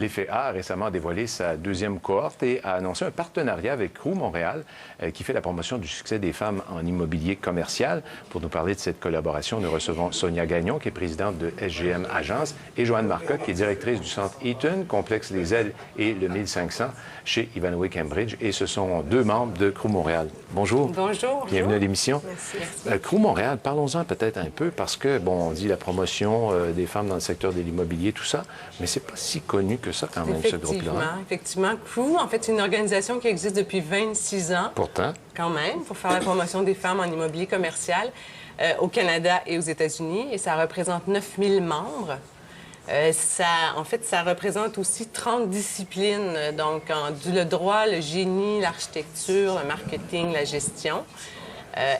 L'EFEA a récemment dévoilé sa deuxième cohorte et a annoncé un partenariat avec CRU Montréal qui fait la promotion du succès des femmes en immobilier commercial. Pour nous parler de cette collaboration, nous recevons Sonia Gagnon, qui est présidente de SGM Agence, et Joanne Marcotte, qui est directrice du centre Eaton, complexe Les Ailes et le 1500 chez Ivanhoé Cambridge. Et ce sont deux membres de CRU Montréal. Bonjour. Bonjour. Bienvenue à l'émission. Merci. CRU Montréal, parlons-en peut-être un peu parce que, bon, on dit la promotion des femmes dans le secteur de l'immobilier, tout ça, mais c'est pas si connu que ça quand même, ce groupe-là. Effectivement. CRU, en fait, c'est une organisation qui existe depuis 26 ans. Pourtant. Quand même, pour faire la promotion des femmes en immobilier commercial au Canada et aux États-Unis. Et ça représente 9000 membres. En fait, ça représente aussi 30 disciplines, donc le droit, le génie, l'architecture, le marketing, la gestion.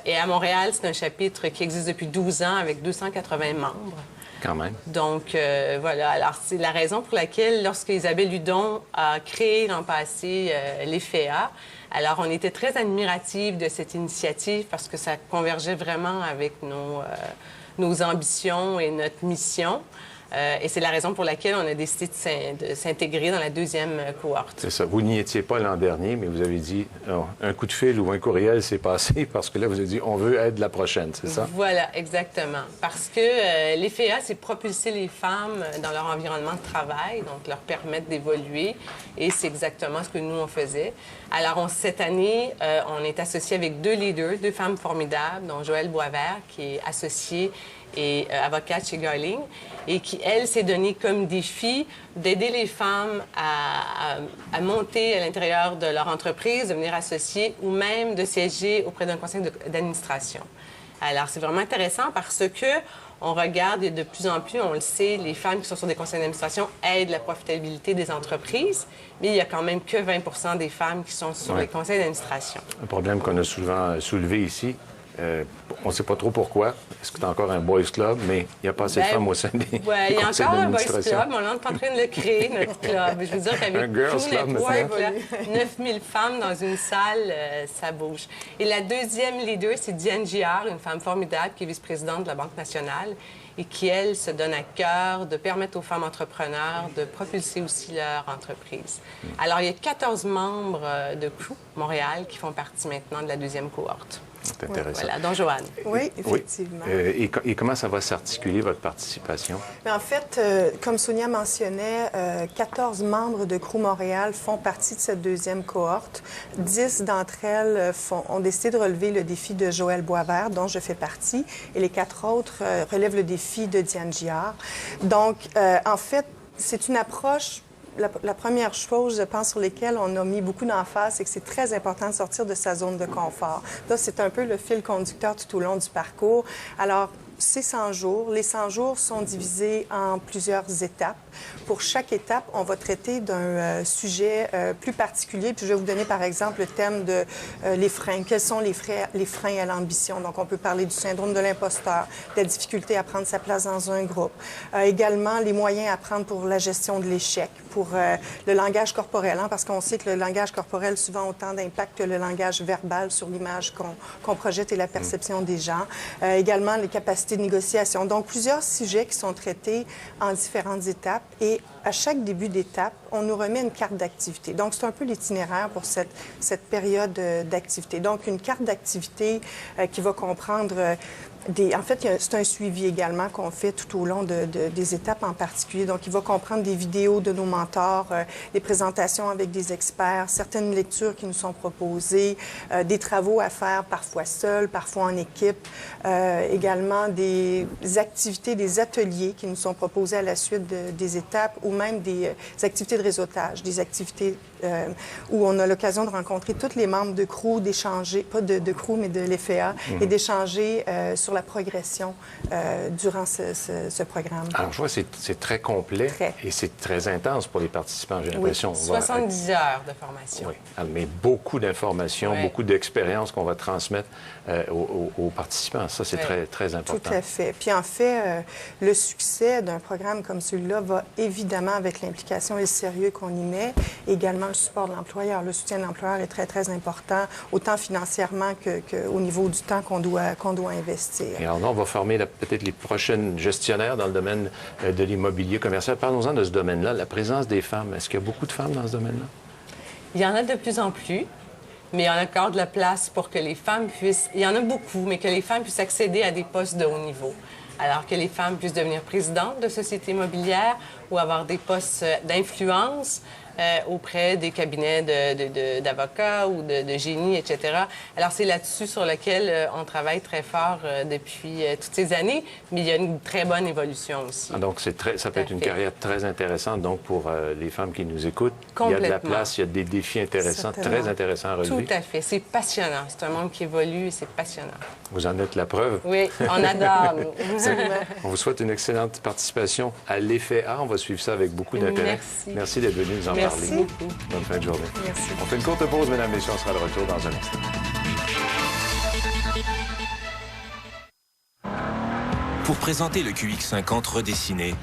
Et à Montréal, c'est un chapitre qui existe depuis 12 ans avec 280 membres. Quand même. Donc, voilà. Alors, c'est la raison pour laquelle, lorsque Isabelle Hudon a créé l'an passé l'EFEA, alors on était très admiratifs de cette initiative parce que ça convergeait vraiment avec nos ambitions et notre mission. Et c'est la raison pour laquelle on a décidé de s'intégrer dans la deuxième cohorte. C'est ça. Vous n'y étiez pas l'an dernier, mais vous avez dit un coup de fil ou un courriel s'est passé parce que là, vous avez dit on veut être la prochaine, c'est ça? Voilà, exactement. Parce que l'EFEA, c'est propulser les femmes dans leur environnement de travail, donc leur permettre d'évoluer. Et c'est exactement ce que nous, on faisait. Alors, cette année, on est associé avec deux leaders, deux femmes formidables, dont Joëlle Boisvert, qui est associée et avocate chez Garling, et qui, elle, s'est donnée comme défi d'aider les femmes à monter à l'intérieur de leur entreprise, devenir associées ou même de siéger auprès d'un conseil d'administration. Alors, c'est vraiment intéressant parce que on regarde et de plus en plus, on le sait, les femmes qui sont sur des conseils d'administration aident la profitabilité des entreprises, mais il y a quand même que 20 des femmes qui sont sur les conseils d'administration. Un problème qu'on a souvent soulevé ici. On ne sait pas trop pourquoi. Est-ce que tu as encore un boys club? Mais il n'y a pas assez de femmes au sein des conseils d'administration. Il y a encore un boys club, mais on est en train de le créer, notre club. Je veux dire qu'avec tout le 9000 femmes dans une salle, ça bouge. Et la deuxième leader, c'est Diane Giard, une femme formidable qui est vice-présidente de la Banque nationale et qui, elle, se donne à cœur de permettre aux femmes entrepreneurs de propulser aussi leur entreprise. Alors, il y a 14 membres de CRU Montréal qui font partie maintenant de la deuxième cohorte. C'est intéressant. Voilà, donc Joanne. Oui, effectivement. Oui. Et comment ça va s'articuler, votre participation? Mais en fait, comme Sonia mentionnait, 14 membres de CRU Montréal font partie de cette deuxième cohorte. 10 d'entre elles ont décidé de relever le défi de Joëlle Boisvert, dont je fais partie, et les 4 autres relèvent le défi de Diane Giard. Donc, en fait, c'est une approche... La première chose, je pense, sur laquelle on a mis beaucoup d'emphase, c'est que c'est très important de sortir de sa zone de confort. Là, c'est un peu le fil conducteur tout au long du parcours. Alors, c'est 100 jours. Les 100 jours sont divisés en plusieurs étapes. Pour chaque étape, on va traiter d'un sujet plus particulier. Puis je vais vous donner, par exemple, le thème de les freins. Quels sont les freins à l'ambition? Donc, on peut parler du syndrome de l'imposteur, de la difficulté à prendre sa place dans un groupe. Également, les moyens à prendre pour la gestion de l'échec, pour le langage corporel, hein, parce qu'on sait que le langage corporel, souvent, a autant d'impact que le langage verbal sur l'image qu'on projette et la perception des gens. Également, les capacités de négociation. Donc, plusieurs sujets qui sont traités en différentes étapes. Et à chaque début d'étape, on nous remet une carte d'activité. Donc, c'est un peu l'itinéraire pour cette période d'activité. Donc, une carte d'activité qui va comprendre... En fait, c'est un suivi également qu'on fait tout au long des étapes en particulier. Donc, il va comprendre des vidéos de nos mentors, des présentations avec des experts, certaines lectures qui nous sont proposées, des travaux à faire parfois seuls, parfois en équipe, également des activités, des ateliers qui nous sont proposés à la suite des étapes ou même des activités de réseautage, des activités où on a l'occasion de rencontrer tous les membres de CRU, d'échanger, pas de CRU, mais de l'EFEA, et d'échanger sur la progression durant ce programme. Alors, je vois, c'est très complet et c'est très intense pour les participants, j'ai l'impression. 70 heures de formation. Oui, mais beaucoup d'informations, beaucoup d'expériences qu'on va transmettre aux participants. Ça, c'est très, très important. Tout à fait. Puis, en fait, le succès d'un programme comme celui-là va évidemment avec l'implication et le sérieux qu'on y met, également le support de l'employeur. Le soutien de l'employeur est très, très important, autant financièrement qu'au niveau du temps qu'on doit investir. Et alors là, on va former peut-être les prochaines gestionnaires dans le domaine de l'immobilier commercial. Parlons-en de ce domaine-là, la présence des femmes. Est-ce qu'il y a beaucoup de femmes dans ce domaine-là? Il y en a de plus en plus, mais il y en a encore de la place pour que les femmes puissent... Il y en a beaucoup, mais que les femmes puissent accéder à des postes de haut niveau. Alors que les femmes puissent devenir présidentes de sociétés immobilières ou avoir des postes d'influence auprès des cabinets d'avocats ou de génie, etc. Alors, c'est là-dessus sur lequel on travaille très fort depuis toutes ces années, mais il y a une très bonne évolution aussi. Ah, donc, ça peut être une carrière très intéressante donc pour les femmes qui nous écoutent. Il y a de la place, il y a des défis intéressants, très intéressants à relever. Tout à fait. C'est passionnant. C'est un monde qui évolue et c'est passionnant. Vous en êtes la preuve. Oui, on adore. On vous souhaite une excellente participation à l'EFEA. On va suivre ça avec beaucoup d'intérêt. Merci. Merci d'être venu nous en Merci parler. beaucoup. Bonne fin de journée. Merci. On fait une courte pause, mesdames et messieurs. On sera de retour dans un instant. Pour présenter le QX50 redessiné,